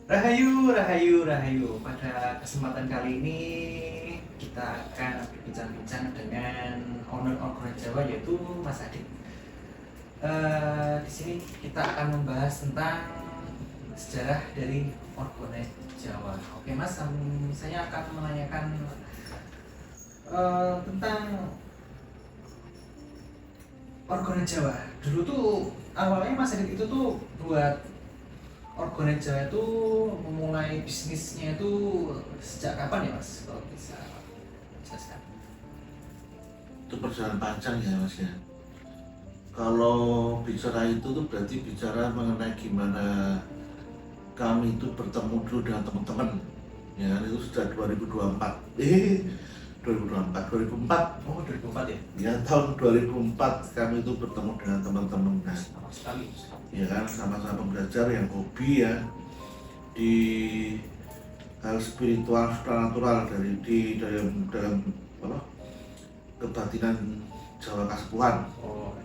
Rahayu, Rahayu, Rahayu. Pada kesempatan kali ini kita akan berbincang-bincang dengan owner Orgonet Jawa yaitu Mas Adit. Di sini kita akan membahas tentang sejarah dari Orgonet Jawa. Oke Mas, saya akan menanyakan tentang Orgonet Jawa. Dulu tuh awalnya Mas Adit itu tuh buat Orgonet Jawa itu memulai bisnisnya itu sejak kapan ya Mas? Kalau bisa jelaskan. Itu perjalanan panjang ya Mas ya. Kalau bicara itu tuh berarti bicara mengenai gimana kami itu bertemu dulu dengan teman-teman. Ya kan, itu sudah 2004. Oh 2004 ya? Ya tahun 2004 kami itu bertemu dengan teman-teman. Nah, Lama sekali. ya kan, sama-sama belajar yang hobi ya di hal spiritual supranatural dalam apa, kebatinan Jawa Kasepuhan. Oh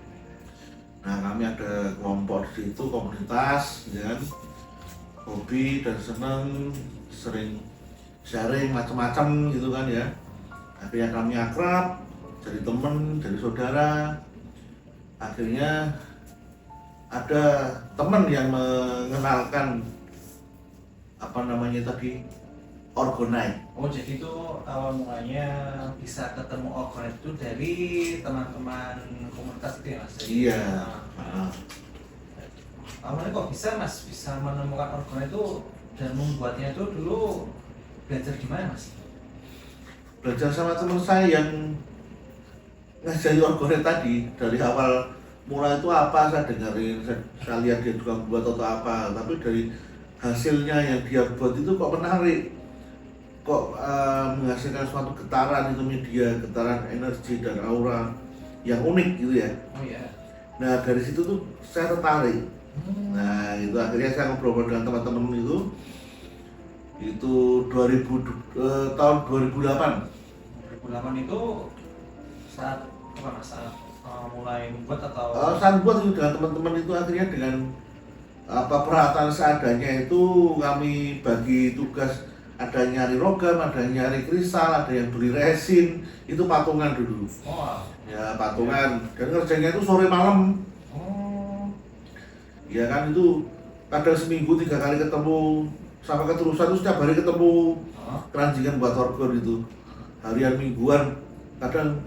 Nah, kami ada kelompok di situ, komunitas, ya kan, hobi dan senang, sering sharing macam-macam gitu kan ya. Akhirnya kami akrab, jadi teman, jadi saudara. Akhirnya ada teman yang mengenalkan apa namanya tadi, Orgonite. Oh jadi itu awal mulanya bisa ketemu Orgonet itu dari teman-teman komunitas itu ya Mas? Iya. Nah, awalnya kok bisa Mas bisa menemukan Orgonet itu dan membuatnya itu dulu belajar di mana Mas? Belajar sama teman saya yang ngajari Orgonite tadi. Dari awal mulai itu apa saya dengerin, saya lihat dia juga buat atau apa, tapi dari hasilnya yang dia buat itu kok menarik, kok menghasilkan suatu getaran, itu media getaran energi dan aura yang unik gitu ya. Oh iya. Nah dari situ tuh saya tertarik. Nah itu akhirnya saya ngobrol dengan teman-teman itu 2000, tahun 2008. 2008 itu saat apa Mas? Saat mulai membuat atau Saat buat itu dengan teman-teman itu akhirnya dengan apa peralatan seadanya itu kami bagi tugas, ada nyari logam, ada nyari kristal, ada yang beli resin, itu patungan dulu. oh, Ya patungan, dan kerjanya itu sore malam. oh Ya kan, itu kadang seminggu 3 kali ketemu, sampai keterusan itu setiap hari ketemu, oh, keranjingan buat orgon itu harian mingguan, kadang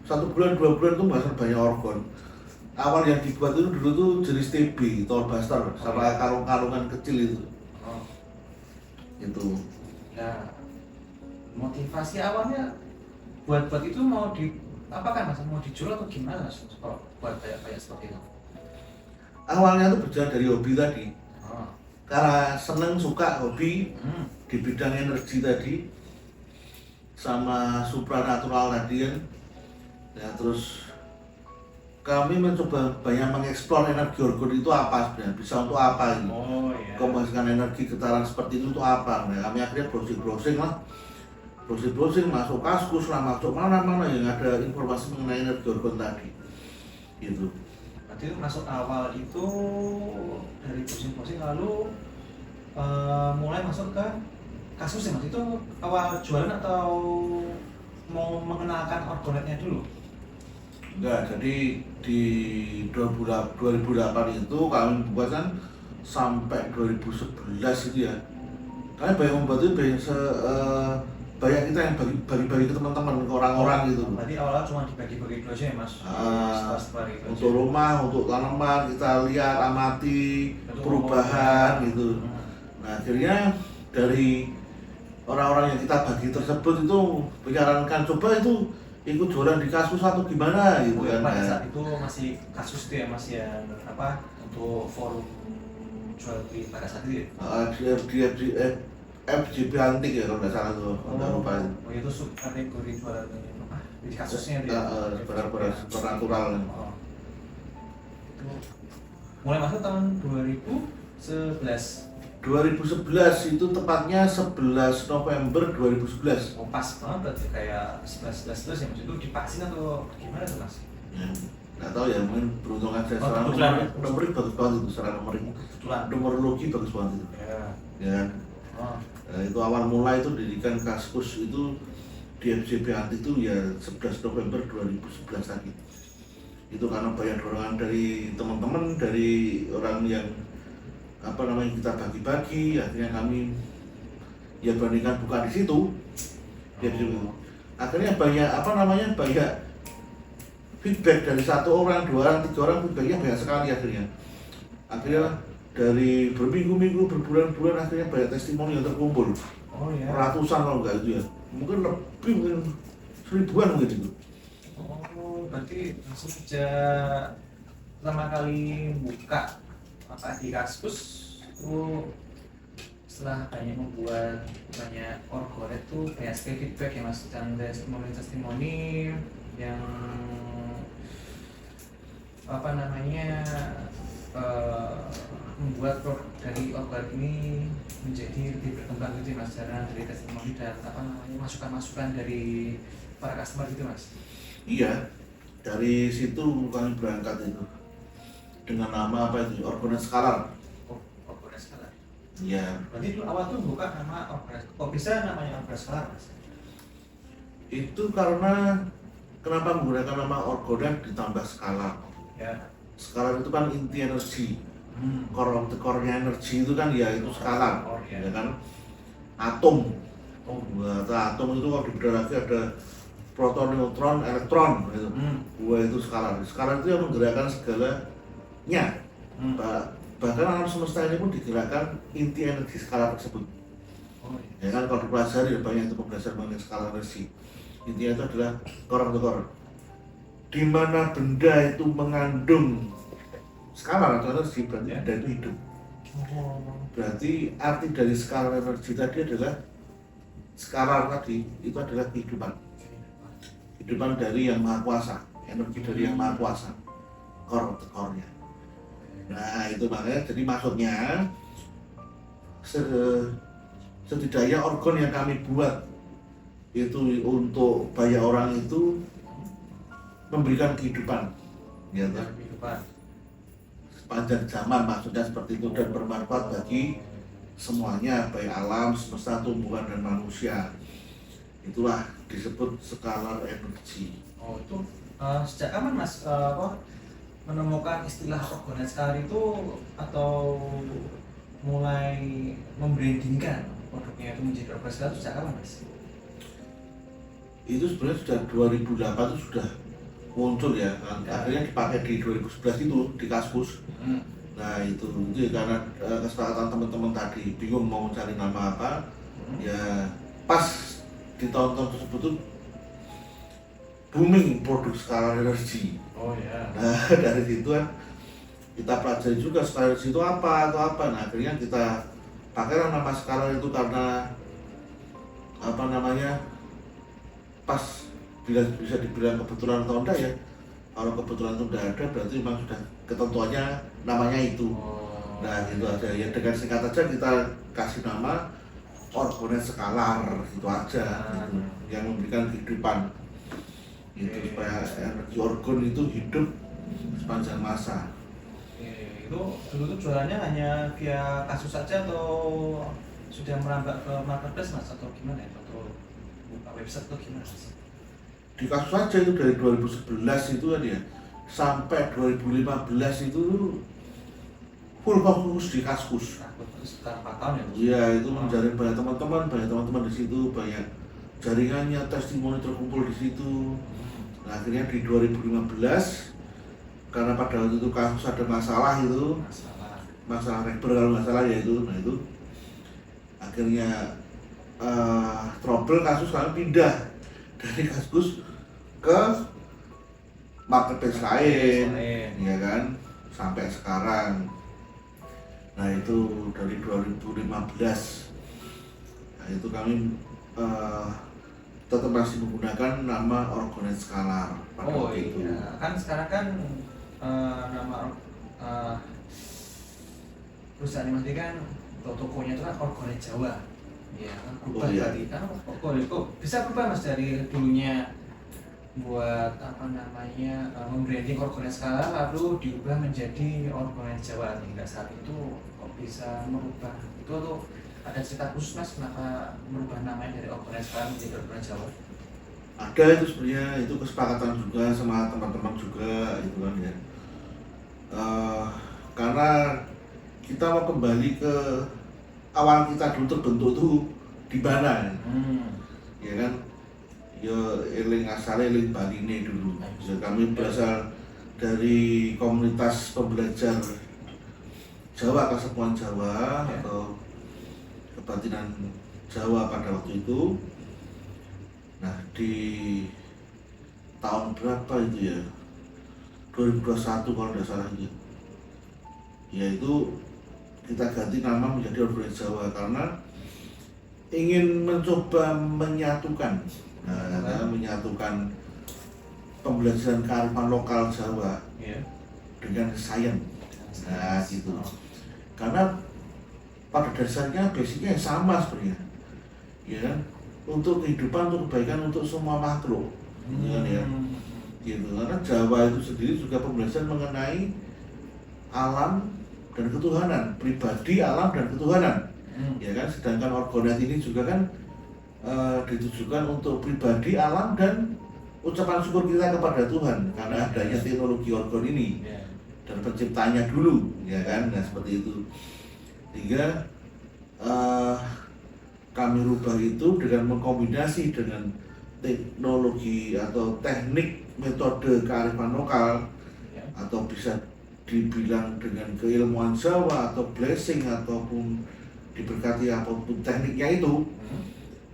1 bulan 2 bulan itu menghasilkan banyak orgon. Awal yang dibuat itu dulu tuh jenis TB, Tallbuster, sama kalung-kalungan kecil oh. itu. Nah, motivasi awalnya buat itu mau di apa kan Mas? Mau dijual atau gimana Mas? Kalau buat kayak seperti itu. Awalnya tuh berjalan dari hobi tadi, Oh. karena seneng suka hobi Hmm. di bidang energi tadi, sama supranatural tadi kan. Ya terus kami mencoba banyak mengeksplor energi orgon itu apa sebenarnya, bisa untuk apa ini, Oh iya. menghasilkan energi getaran seperti itu untuk apa. Nah kami akhirnya browsing lah, masuk Kaskus lah, masuk mana-mana yang ada informasi mengenai energi orgon tadi gitu. Berarti masuk awal itu dari posting-posting lalu mulai masuk ke kasus ya Mas. Itu awal jualan atau mau mengenalkan Orgonetnya dulu? Enggak, jadi di 2008 itu kami buat kan sampai 2011 itu ya. Kami banyak membuat itu banyak kita yang bagi-bagi ke teman-teman, ke orang-orang gitu. Berarti awalnya cuma dibagi-bagi dulu aja ya Mas? Setelah itu aja. Untuk rumah, untuk tanaman, kita lihat, amati Untuk perubahan rumah. gitu. Nah akhirnya dari orang-orang yang kita bagi tersebut itu menyarankan coba itu ikut jualan di Kaskus atau gimana gitu kan. Pada saat itu masih kasus itu ya Mas yang apa untuk forum jual beli pada saat itu ya? Di FJB antik ya kalau nggak salah tuh, nggak lupa. Oh itu sub kategori jualan apa? Di kasusnya dia. Benar-benar supernatural. Oh. Itu mulai masuk tahun 2011. 2011 itu tepatnya 11 November 2011. Oh pas banget berarti kayak 11 ya Mas itu divaksin atau gimana tuh Mas? Ya, nggak nggak tahu ya, mungkin beruntung aja. Oh, Secara kebetulan ya. numerik bagus banget itu, secara Kebetulan. numerologi bagus banget itu. Ya. Ya kan? Oh. Nah, itu awal mula itu didirikan Kaskus itu di FJB Anti itu ya 11 November 2011 tadi. Itu karena banyak dorongan dari teman-teman, dari orang yang kita bagi-bagi, akhirnya kami ya bandingkan buka di situ. Ya, akhirnya banyak feedback dari 1 orang, 2 orang, 3 orang, feedbacknya banyak sekali akhirnya dari berminggu-minggu, berbulan-bulan, akhirnya banyak testimoni yang terkumpul. Oh ya. Ratusan kalau enggak itu ya, mungkin lebih, mungkin 1000-an mungkin itu. Oh, berarti sejak pertama kali buka di Kaskus itu setelah banyak membuat banyak orgonet tuh banyak sekali feedback ya mas, dan testimoni yang membuat produk dari orgonet ini menjadi lebih berkembang gitu mas, dari testimoni dan masukan-masukan dari para customer gitu mas. Iya, dari situ kami berangkat itu dengan nama Orgonet Skalar. Orgonet Skalar. Iya. Berarti dulu awal tuh bukan nama Orgonet. Kok bisa namanya Orgonet Skalar mas? Itu karena kenapa menggunakan nama Orgonet ditambah Skalar. Ya. Skalar itu kan inti energi. Core of the core-nya energi itu kan ya itu skalar, ya kan, atom. Atom itu kalau dibedah lagi ada proton, neutron, elektron gitu. Itu skalar. Skalar itu yang menggerakkan segalanya. Bahkan alam semesta ini pun digerakkan inti energi skalar tersebut. Ya kan, kalau dipelajari banyak itu pembelajaran mengenai skalar energi. Intinya itu adalah core of the core. Di mana benda itu mengandung skalar atau energi, berarti benda itu hidup. Berarti arti dari skalar energi tadi adalah skalar tadi itu adalah kehidupan dari yang maha kuasa, energi dari yang maha kuasa, core-nya. Nah itu makanya jadi maksudnya setidaknya organ yang kami buat itu untuk banyak orang itu memberikan kehidupan, ya kan? Sepanjang zaman, maksudnya seperti itu, dan bermanfaat bagi semuanya, baik alam, semesta, tumbuhan, dan manusia. Itulah disebut skalar energi. Oh itu sejak kapan mas menemukan istilah orgonet skalar itu, atau mulai membrandingkan produknya itu menjadi orgonet skalar sejak kapan mas? Itu sebenarnya sudah 2008 itu sudah muncul ya, kan? Akhirnya dipakai di 2011 itu di Kaskus. Nah itu ya, karena kesepakatan teman-teman tadi bingung mau cari nama apa, ya pas di tahun-tahun tersebut tuh booming produk skalar energi. Oh ya. Nah dari situ kan kita pelajari juga skalar energi itu apa atau apa. Nah akhirnya kita pakai nama skalar itu karena pas bila bisa dibilang kebetulan atau enggak ya. Kalau kebetulan itu enggak ada, berarti memang sudah ketentuannya namanya itu. Nah gitu aja ya, dengan singkat aja kita kasih nama orgonet skalar gitu aja, gitu. Yang memberikan kehidupan itu supaya energi orgon itu hidup sepanjang masa. Itu dulu tuh jualannya hanya via Kaskus saja atau sudah merambah ke marketplace mas, atau gimana ya, atau buka website atau gimana mas? Di Kaskus saja itu dari 2011 itu kan ya sampai 2015 itu full fokus di Kaskus. Sekitar 4 tahun ya? Iya, itu menjaring banyak teman-teman di situ, banyak jaringannya, testimoni terkumpul di situ. Nah, akhirnya di 2015 karena pada waktu itu Kaskus ada masalah rekber kalau nggak salah ya itu. Nah itu akhirnya trouble, Kaskus kami pindah dari Kaskus ke marketplace lain, ya kan, sampai sekarang. Nah itu dari 2015. Nah itu kami tetap masih menggunakan nama orgonet skalar pada waktu itu. Iya, kan sekarang kan nama perusahaan mas ini kan tokonya itu kan orgonet Jawa. Iya kan berubah tadi kan orgonet kok bisa berubah mas dari dulunya buat apa namanya membranding orgonet skala lalu diubah menjadi orgonet Jawa hingga saat itu kok bisa merubah itu, atau ada cerita khusus mas kenapa merubah namanya dari orgonet skala menjadi orgonet Jawa? Ada itu sebenarnya, itu kesepakatan juga sama teman-teman juga gitu kan ya. Eh, karena kita mau kembali ke awal kita dulu terbentuk tuh di mana, ya kan? Ya eling asale eling baline dulu. Ya, kami berasal dari komunitas pembelajar Jawa, Kasepuhan Jawa Ya. atau kebatinan Jawa pada waktu itu. Nah di tahun berapa itu ya, 2021 kalau tidak salah itu, yaitu kita ganti nama menjadi Orgonet Jawa karena ingin mencoba menyatukan, menyatukan pembelajaran kearifan lokal Jawa Ya. dengan sains. Nah gitu, karena pada dasarnya basicnya sama sebenarnya, ya kan? Untuk kehidupan, untuk kebaikan, untuk semua makhluk, ya gitu. Karena Jawa itu sendiri juga pembelajaran mengenai alam dan ketuhanan, pribadi, alam dan ketuhanan, ya kan. Sedangkan orgonet ini juga kan ditujukan untuk pribadi, alam dan ucapan syukur kita kepada Tuhan karena adanya teknologi orgon ini dan penciptanya dulu, ya kan. Nah seperti itu, sehingga kami rubah itu dengan mengkombinasi dengan teknologi atau teknik metode kearifan lokal, atau bisa dibilang dengan keilmuan Jawa atau blessing ataupun diberkati apapun tekniknya itu.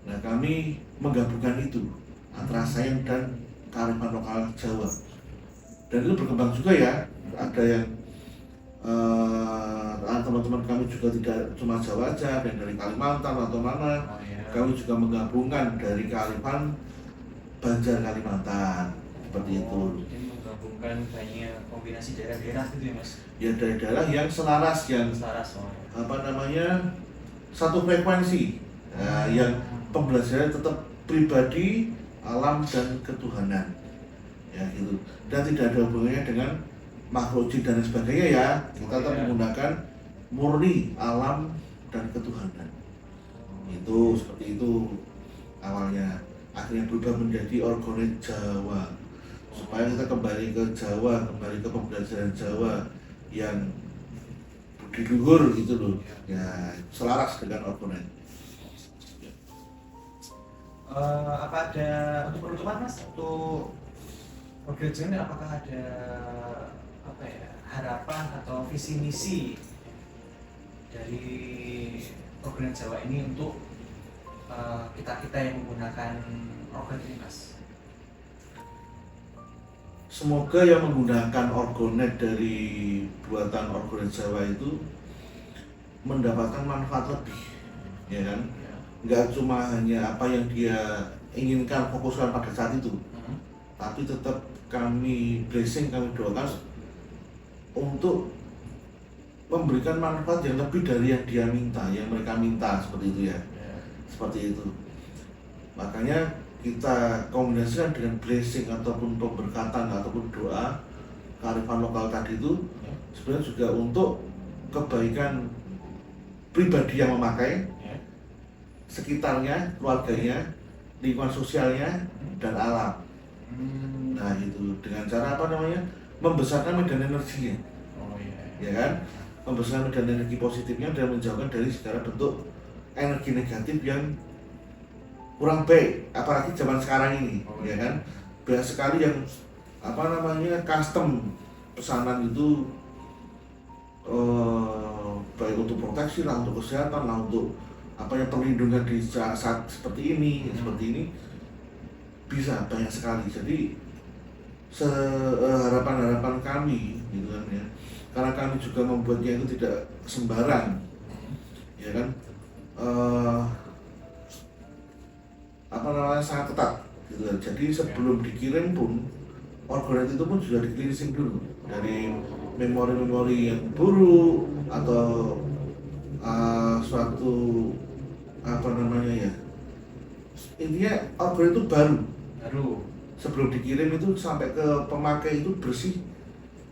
Nah kami menggabungkan itu antara sains dan kearifan lokal Jawa, dan itu berkembang juga ya. Ada yang teman-teman kami juga tidak cuma Jawa aja, dan dari Kalimantan atau mana. Kami juga menggabungkan dari kearifan Banjar Kalimantan, seperti itu. Jadi menggabungkan banyak kombinasi daerah-daerah gitu ya mas? Ya daerah-daerah yang selaras, yang Selaras. apa namanya, satu frekuensi, yang pembelajaran tetap pribadi, alam dan ketuhanan, ya gitu. Dan tidak ada hubungannya dengan makhluk jin dan sebagainya ya. Kita tetap menggunakan murni alam dan ketuhanan. Itu seperti itu awalnya, akhirnya berubah menjadi orgonet Jawa supaya kita kembali ke Jawa, kembali ke pembelajaran Jawa yang budi luhur gitu loh ya, selaras dengan orgonet. Apa ada untuk penutupan mas untuk orgonet Jawa ini, apakah ada apa ya harapan atau visi misi dari orgonet Jawa ini untuk kita yang menggunakan orgonet ini mas? Semoga yang menggunakan orgonet dari buatan orgonet Jawa itu mendapatkan manfaat lebih, ya kan? Nggak cuma hanya apa yang dia inginkan fokuskan pada saat itu, tapi tetap kami blessing, kami doakan untuk memberikan manfaat yang lebih dari yang dia minta, yang mereka minta, seperti itu ya. Seperti itu. Makanya kita kombinasikan dengan blessing ataupun pemberkatan ataupun doa kearifan lokal tadi itu sebenarnya juga untuk kebaikan pribadi yang memakai, sekitarnya, keluarganya, lingkungan sosialnya, dan alam. Nah itu dengan cara apa namanya, membesarkan medan energinya, ya kan, membesarkan medan energi positifnya dan menjauhkan dari segala bentuk energi negatif yang kurang baik, apalagi zaman sekarang ini, ya kan. Banyak sekali yang apa namanya custom pesanan itu, baik untuk proteksi lah, untuk kesehatan lah, untuk apa yang perlindungan di saat seperti ini, bisa banyak sekali. Jadi harapan kami gitu kan ya, karena kami juga membuatnya itu tidak sembarang, ya kan, apa namanya, sangat ketat gitu kan. Jadi sebelum dikirim pun orgonet itu pun sudah di cleansing dulu dari memori-memori yang buruk atau suatu apa namanya ya, intinya orgonet itu baru sebelum dikirim itu sampai ke pemakai itu bersih,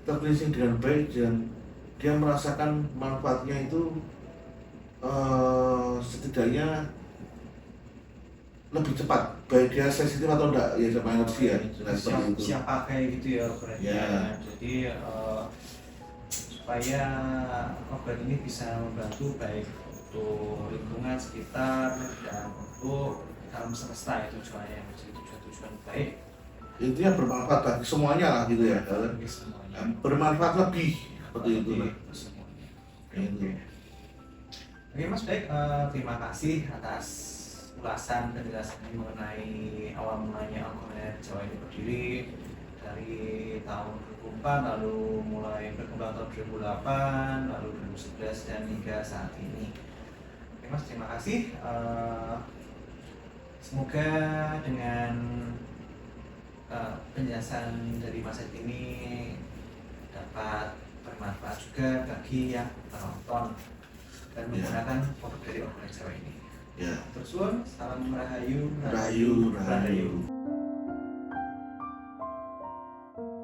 tercleansing dengan baik, dan dia merasakan manfaatnya itu setidaknya lebih cepat, baik dia sensitif atau enggak ya sama energi ya, nah, seperti itu. siap pakai gitu ya berarti Ya. jadi supaya obat ini bisa membantu baik untuk lingkungan sekitar dan untuk alam semesta, itu tujuannya yang menjadi tujuan baik Intinya bermanfaat bagi semuanya lah gitu ya, bagi semuanya. bermanfaat lebih seperti itu lah. Semuanya. Itu. Oke Mas, baik, terima kasih atas ulasan penjelasannya mengenai awal mulanya Alkomer Jawa ini berdiri dari tahun 2004, lalu mulai berkembang tahun 2008, lalu 2011 dan hingga saat ini. Oke Mas, terima kasih. Semoga dengan penjelasan dari Mas Ed ini dapat bermanfaat juga bagi yang menonton dan menggunakan produk dari Alkomer Jawa ini. Ya. Terus salam Rahayu, Rahayu, Rahayu.